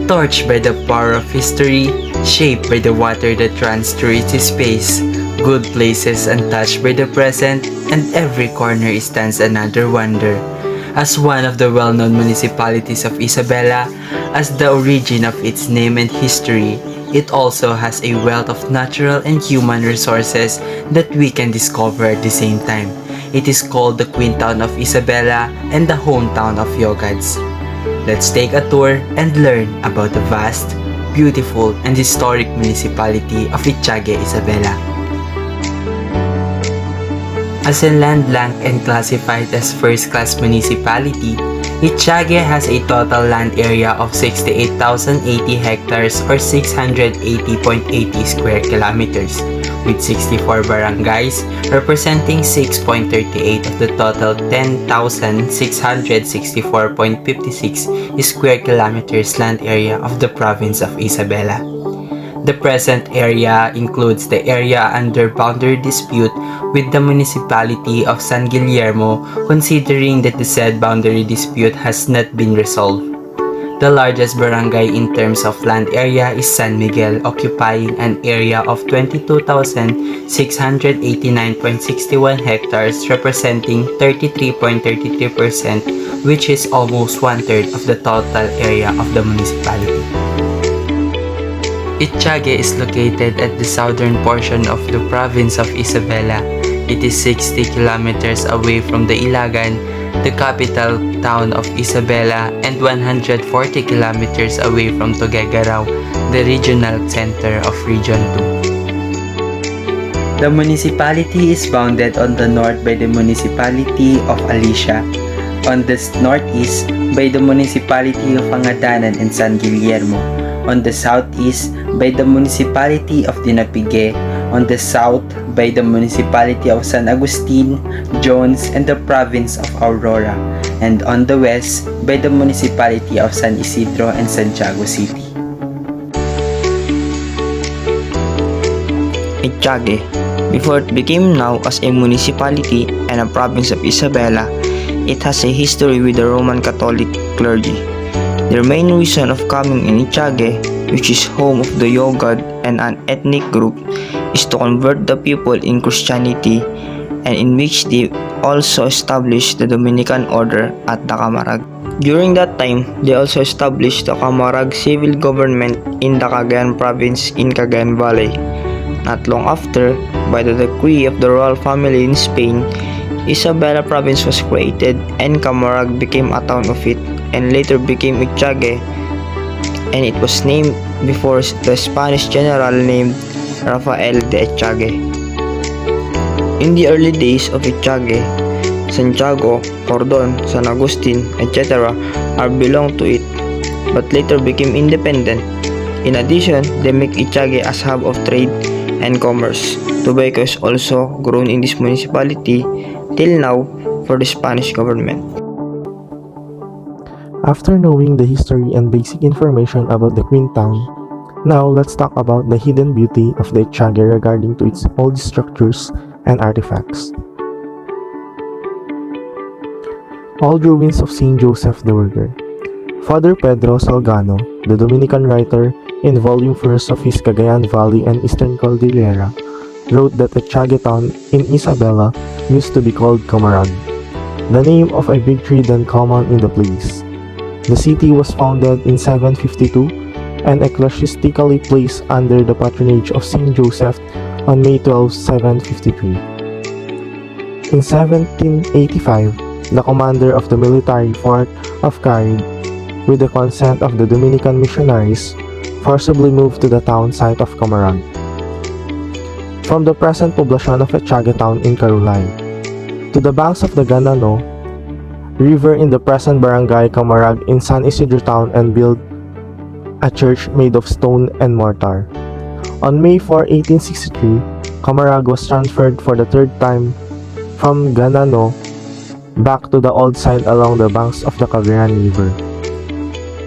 Torched by the power of history, shaped by the water that runs through its space, good places untouched by the present, and every corner stands another wonder. As one of the well-known municipalities of Isabela, as the origin of its name and history, it also has a wealth of natural and human resources that we can discover at the same time. It is called the Queen Town of Isabela and the hometown of Yogads. Let's take a tour and learn about the vast, beautiful, and historic municipality of Echague, Isabela. As a landlocked and classified as first-class municipality, Echague has a total land area of 68,080 hectares or 680.80 square kilometers, with 64 barangays representing 6.38 of the total 10,664.56 square kilometers land area of the province of Isabela. The present area includes the area under boundary dispute with the municipality of San Guillermo, considering that the said boundary dispute has not been resolved. The largest barangay in terms of land area is San Miguel, occupying an area of 22,689.61 hectares, representing 33.33%, which is almost one-third of the total area of the municipality. Echague is located at the southern portion of the province of Isabela. It is 60 kilometers away from the Ilagan, the capital town of Isabela, and 140 kilometers away from Tuguegarao, the regional center of Region 2. The municipality is bounded on the north by the municipality of Alicia, on the northeast by the municipality of Pangadanan and San Guillermo, on the southeast by the municipality of Dinapigue, on the south by the municipality of San Agustin, Jones, and the province of Aurora, and on the west by the municipality of San Isidro and Santiago City. Echague, before it became now as a municipality and a province of Isabela, it has a history with the Roman Catholic clergy. Their main reason of coming in Echague, which is home of the Yogad and an ethnic group, is to convert the people in Christianity, and in which they also established the Dominican order at the Camarag. During that time, they also established the Camarag civil government in the Cagayan province in Cagayan Valley. Not long after, by the decree of the royal family in Spain, Isabela province was created and Camarag became a town of it, and later became Echague, and it was named before the Spanish general named Rafael de Echague. In the early days of Echague, Santiago, Cordon, San Agustin, etc. are belonged to it, but later became independent. In addition, they make Echague as hub of trade and commerce. Tobacco is also grown in this municipality till now for the Spanish government. After knowing the history and basic information about the Queen Town, now let's talk about the hidden beauty of the Echague regarding to its old structures and artifacts. Old ruins of St. Joseph the Worker. Father Pedro Salgano, the Dominican writer, in Volume 1 of his Cagayan Valley and Eastern Cordillera, wrote that Echague town in Isabela used to be called Camarag, the name of a big tree then common in the place. The city was founded in 752 and ecclesiastically placed under the patronage of St. Joseph on May 12, 753. In 1785, the commander of the military fort of Carid, with the consent of the Dominican missionaries, forcibly moved to the town site of Camarag, from the present poblacion of Echague town in Carulay, to the banks of the Ganano River in the present barangay Camarag in San Isidro town, and built a church made of stone and mortar. On May 4, 1863, Camarag was transferred for the third time from Ganano back to the old site along the banks of the Cagayan River.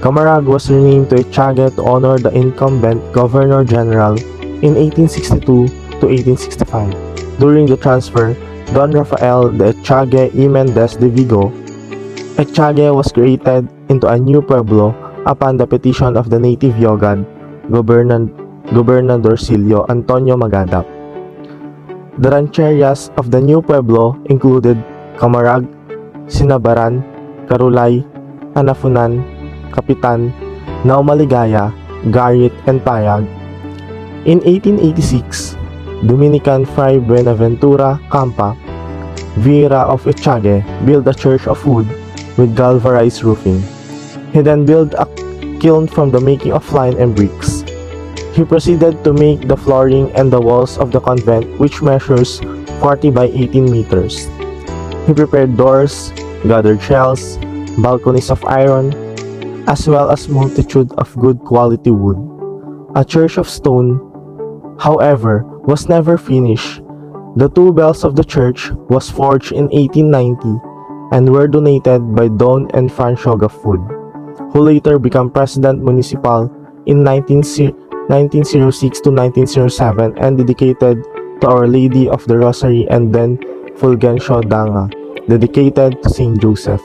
Camarag was renamed to Echague to honor the incumbent Governor General in 1862 to 1865. During the transfer, Don Rafael de Echague y Mendez de Vigo, Echague was created into a new pueblo upon the petition of the native Yogad, Gobernador Silio Antonio Magadap. The rancherias of the new pueblo included Camarag, Sinabaran, Carulay, Anafunan, Kapitan, Naumaligaya, Garit, and Payag. In 1886, Dominican Fray Buenaventura Campa, Vieira of Echague, built a church of wood with galvanized roofing. He then built a kiln from the making of lime and bricks. He proceeded to make the flooring and the walls of the convent, which measures 40 by 18 meters. He prepared doors, gathered shells, balconies of iron, as well as multitude of good quality wood. A church of stone, however, was never finished. The two bells of the church was forged in 1890 and were donated by Don and Francoga Food, who later became President Municipal in 1906 to 1907 and dedicated to Our Lady of the Rosary, and then Fulgencio Danga, dedicated to Saint Joseph.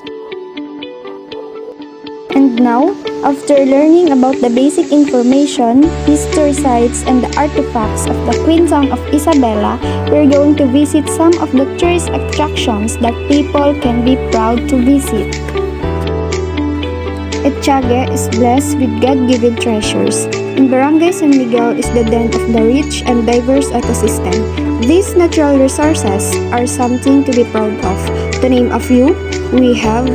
And now, after learning about the basic information, history sites, and the artifacts of the Queen Town of Isabela, we're going to visit some of the tourist attractions that people can be proud to visit. Echague is blessed with God-given treasures. In Barangay San Miguel is the den of the rich and diverse ecosystem. These natural resources are something to be proud of. To name a few, we have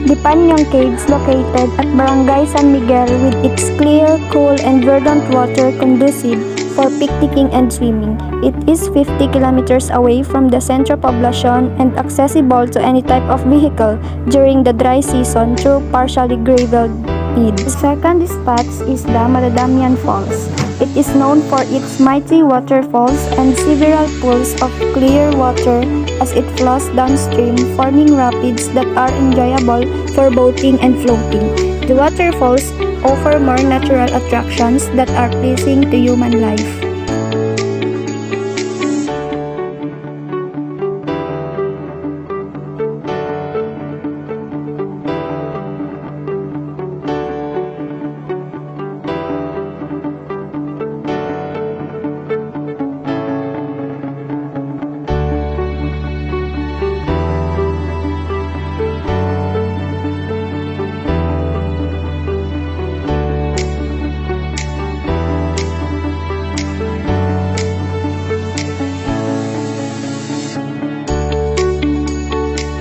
the Panyang Caves located at Barangay San Miguel with its clear, cool, and verdant water conducive for picnicking and swimming. It is 50 kilometers away from the central population and accessible to any type of vehicle during the dry season through partially graveled beds. The second spot is the Madadamian Falls. It is known for its mighty waterfalls and several pools of clear water as it flows downstream, forming rapids that are enjoyable for boating and floating. The waterfalls offer more natural attractions that are pleasing to human life.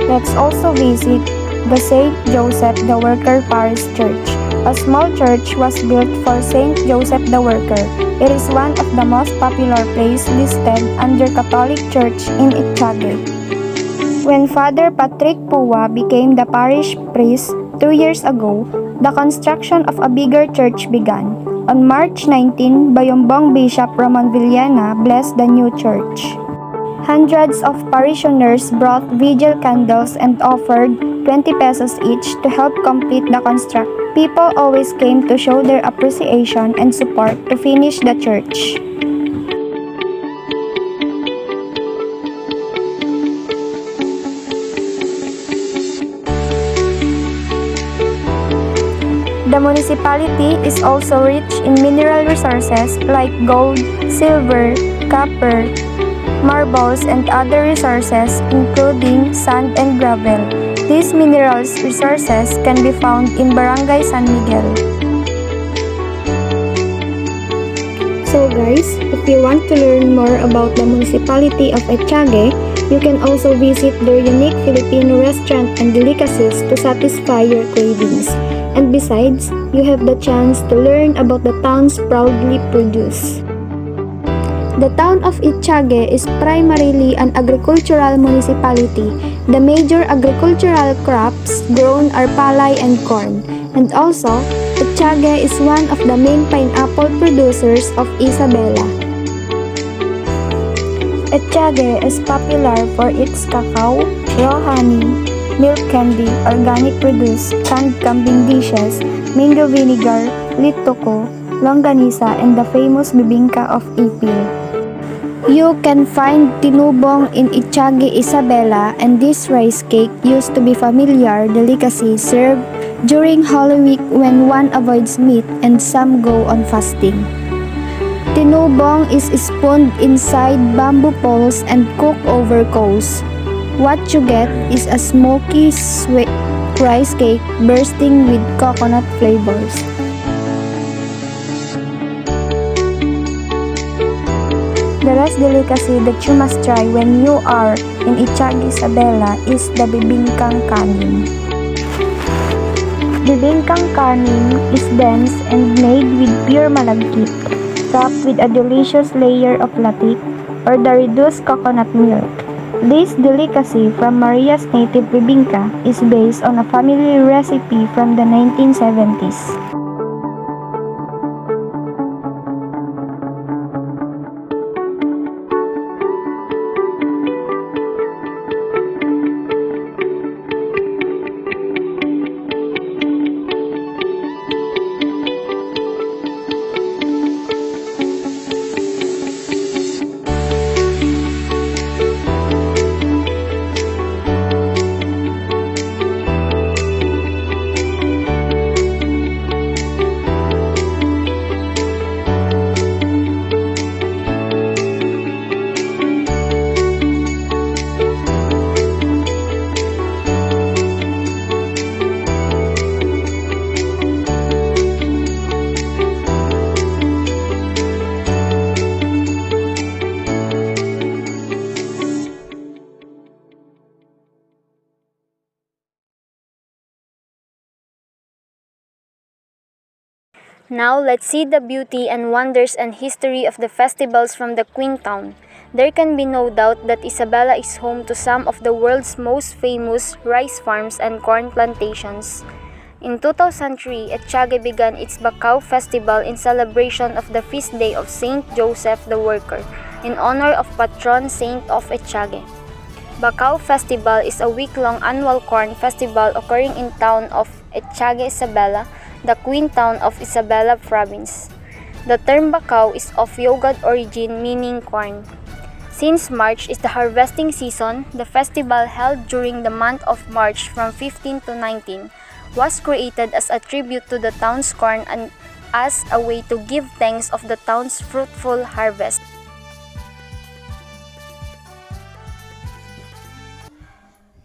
Let's also visit the St. Joseph the Worker Parish Church. A small church was built for St. Joseph the Worker. It is one of the most popular places listed under Catholic Church in Echague. When Father Patrick Pua became the parish priest 2 years ago, the construction of a bigger church began. On March 19, Bayombong Bishop Roman Villena blessed the new church. Hundreds of parishioners brought vigil candles and offered 20 pesos each to help complete the construction. People always came to show their appreciation and support to finish the church. The municipality is also rich in mineral resources like gold, silver, copper, marbles, and other resources including sand and gravel. These minerals resources can be found in Barangay San Miguel. So guys, if you want to learn more about the municipality of Echague, you can also visit their unique Filipino restaurant and delicacies to satisfy your cravings. And besides, you have the chance to learn about the town's proudly produce. The town of Echague is primarily an agricultural municipality. The major agricultural crops grown are palay and corn. And also, Echague is one of the main pineapple producers of Isabela. Echague is popular for its cacao, raw honey, milk candy, organic produce, canned kambing dishes, mango vinegar, litoko, longganisa, and the famous bibingka of Ipil. You can find tinubong in Echague, Isabela, and this rice cake used to be familiar delicacy served during Holy Week when one avoids meat and some go on fasting. Tinubong is spooned inside bamboo poles and cooked over coals. What you get is a smoky sweet rice cake bursting with coconut flavors. The last delicacy that you must try when you are in Echague, Isabela is the bibingkang kanin. Bibingkang kanin is dense and made with pure malagkit, topped with a delicious layer of latik or the reduced coconut milk. This delicacy from Maria's native bibingka is based on a family recipe from the 1970s. Now let's see the beauty and wonders and history of the festivals from the Queen Town. There can be no doubt that Isabela is home to some of the world's most famous rice farms and corn plantations. In 2003, Echague began its Bacau Festival in celebration of the feast day of Saint Joseph the Worker, in honor of patron saint of Echague. Bacau Festival is a week-long annual corn festival occurring in town of Echague, Isabela, the Queen Town of Isabela Province. The term Bacau is of Yogad origin meaning corn. Since March is the harvesting season, the festival held during the month of March from 15 to 19 was created as a tribute to the town's corn and as a way to give thanks of the town's fruitful harvest.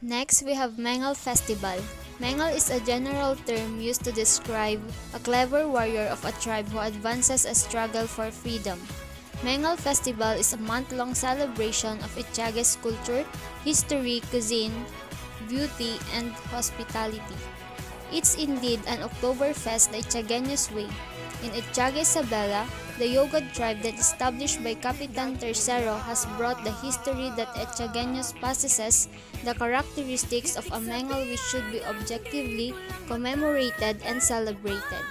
Next, we have Mengal Festival. Mengal is a general term used to describe a clever warrior of a tribe who advances a struggle for freedom. Mengal Festival is a month-long celebration of Echague's culture, history, cuisine, beauty, and hospitality. It's indeed an Oktoberfest the Echagueños way. In Echague, Isabela, the Yogad tribe that established by Capitan Tercero has brought the history that Echagueños possesses the characteristics of a Mengal which should be objectively commemorated and celebrated.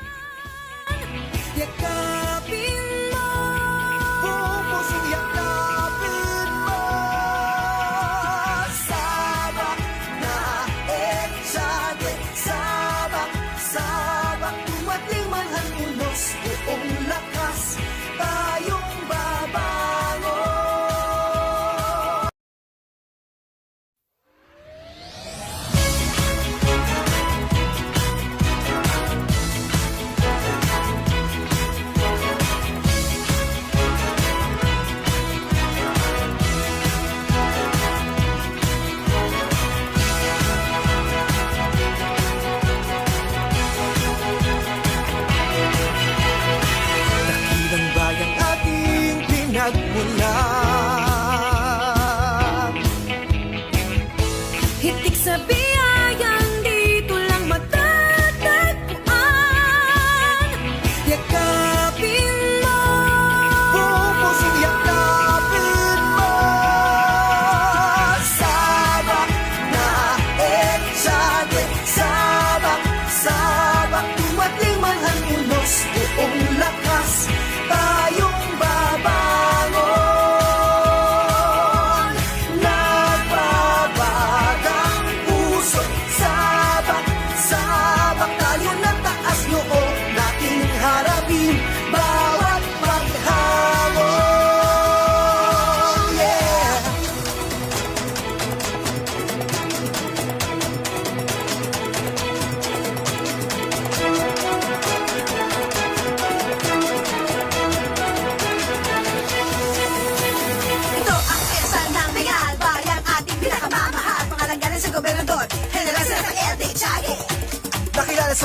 Hitik sa biyayang dito lang matatagpuan. Yakapin mo, buong pusong yakapin mo. Sabak na Echague, sabak, sabak, tumatling man ang unos, buong lakas, tayong babangon. Nagbabagang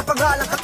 paggalang